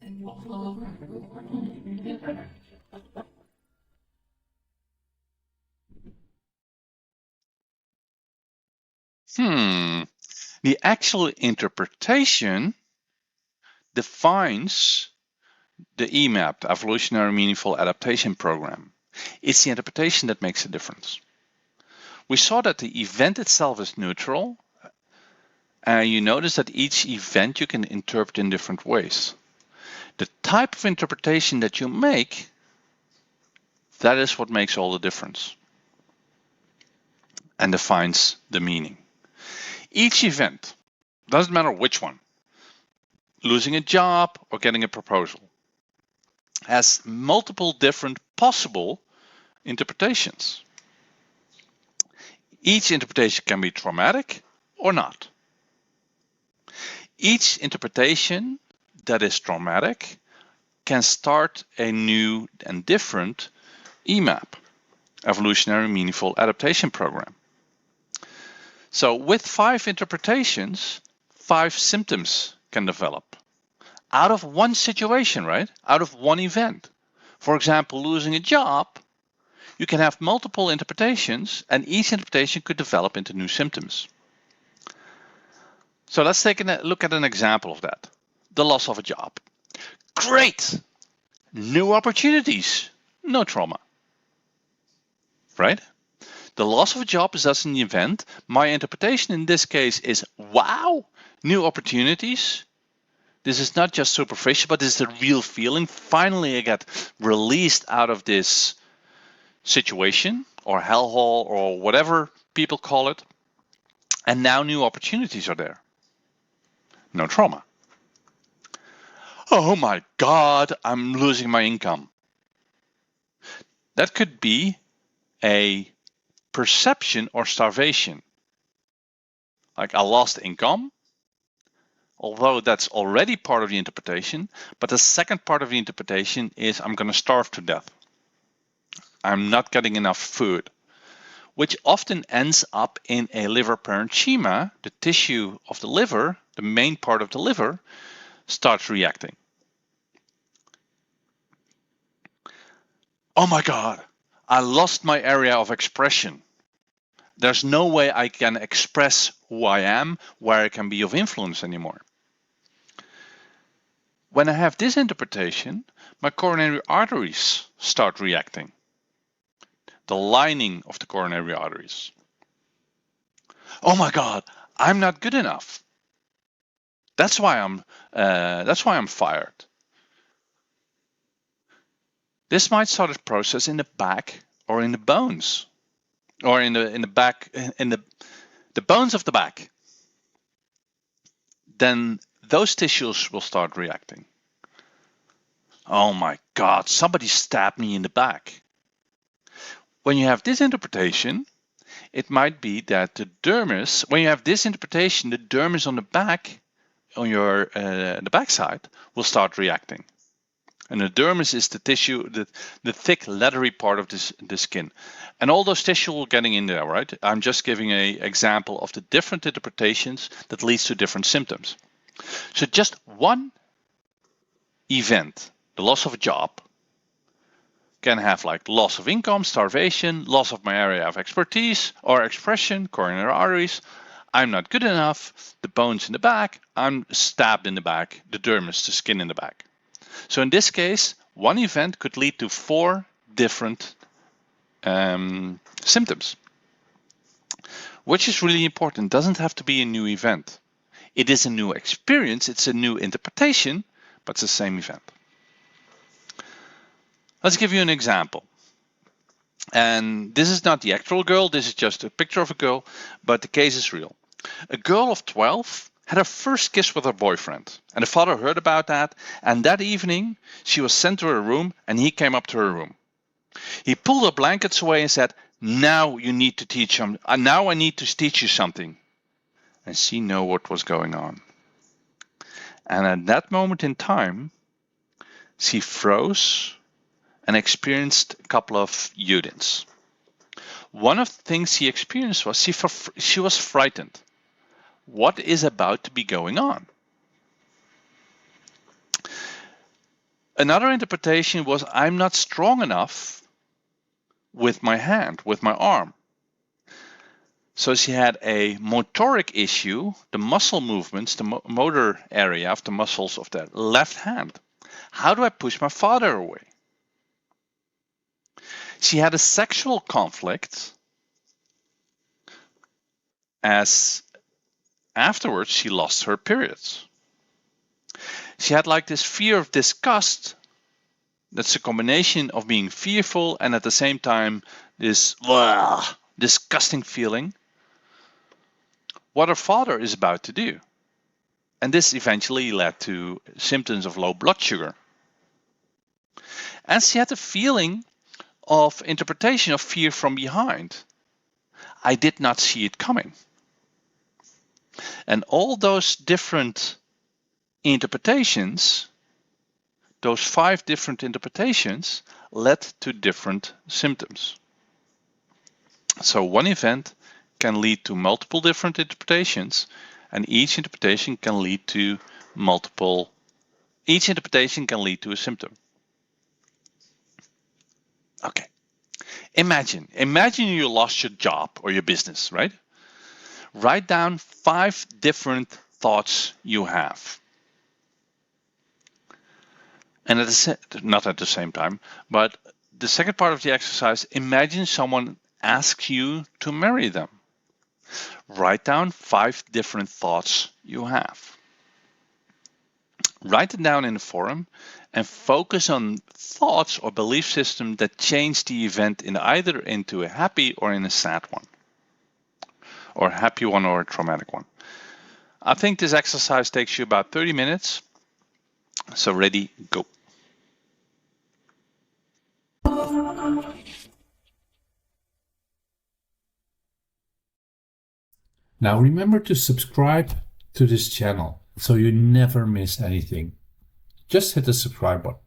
The actual interpretation defines the eMapt, Evolutionary Meaningful Adaptation Program. It's the interpretation that makes a difference. We saw that the event itself is neutral. You notice that each event you can interpret in different ways. The type of interpretation that you make, that is what makes all the difference and defines the meaning. Each event, doesn't matter which one, losing a job or getting a proposal, has multiple different possible interpretations. Each interpretation can be traumatic or not. Each interpretation that is traumatic can start a new and different eMapt, Evolutionary Meaningful Adaptation Program. So with 5 interpretations, 5 symptoms can develop out of one situation, right? Out of one event. For example, losing a job, you can have multiple interpretations and each interpretation could develop into new symptoms. So let's take a look at an example of that. The loss of a job. Great! New opportunities, no trauma, right? The loss of a job is thus an event. My interpretation in this case is, wow, new opportunities. This is not just superficial, but this is a real feeling. Finally, I get released out of this situation or hellhole or whatever people call it. And now new opportunities are there. No trauma. Oh my God, I'm losing my income. That could be a perception or starvation. Like I lost income, although that's already part of the interpretation, but the second part of the interpretation is I'm going to starve to death. I'm not getting enough food, which often ends up in a liver parenchyma. The tissue of the liver, the main part of the liver, starts reacting. Oh my God, I lost my area of expression. There's no way I can express who I am, where I can be of influence anymore. When I have this interpretation, my coronary arteries start reacting. The lining of the coronary arteries. Oh my God, I'm not good enough. That's why I'm fired. This might start a process in the back or in the bones, or in the back, in the bones of the back. Then those tissues will start reacting. Oh my God, somebody stabbed me in the back. When you have this interpretation, it might be that the dermis, when you have this interpretation, the dermis on the back, on your the backside, will start reacting. And the dermis is the tissue, the thick leathery part of the skin. And all those tissues will getting in there, right? I'm just giving an example of the different interpretations that leads to different symptoms. So just one event, the loss of a job, can have like loss of income, starvation, loss of my area of expertise or expression, coronary arteries, I'm not good enough, the bones in the back, I'm stabbed in the back, the dermis, the skin in the back. So in this case, one event could lead to 4 different symptoms, which is really important. It doesn't have to be a new event. It is a new experience, it's a new interpretation, but it's the same event. Let's give you an example. And this is not the actual girl, this is just a picture of a girl, but the case is real. A girl of 12 had her first kiss with her boyfriend, and the father heard about that, and that evening she was sent to her room and he came up to her room. He pulled her blankets away and said, now you need to teach him, now I need to teach you something. And she knew what was going on. And at that moment in time, she froze and experienced a couple of Udins. One of the things she experienced was she was frightened. What is about to be going on? Another interpretation was I'm not strong enough with my hand, with my arm. So she had a motoric issue, the muscle movements, the motor area of the muscles of the left hand. How do I push my father away? She had a sexual conflict, as afterwards she lost her periods. She had like this fear of disgust. That's a combination of being fearful and at the same time this disgusting feeling what her father is about to do. And this eventually led to symptoms of low blood sugar. And she had a feeling of interpretation of fear from behind. I did not see it coming. And all those different interpretations, those 5 different interpretations, led to different symptoms. So one event can lead to multiple different interpretations, and each interpretation can lead to a symptom. Okay. Imagine you lost your job or your business, right? Write down 5 different thoughts you have. And not at the same time, but the second part of the exercise, imagine someone asks you to marry them. Write down 5 different thoughts you have. Write it down in the forum and focus on thoughts or belief system that change the event in either into a happy or in a sad one. Or a happy one or a traumatic one. I think this exercise takes you about 30 minutes. So ready, go. Now remember to subscribe to this channel so you never miss anything. Just hit the subscribe button.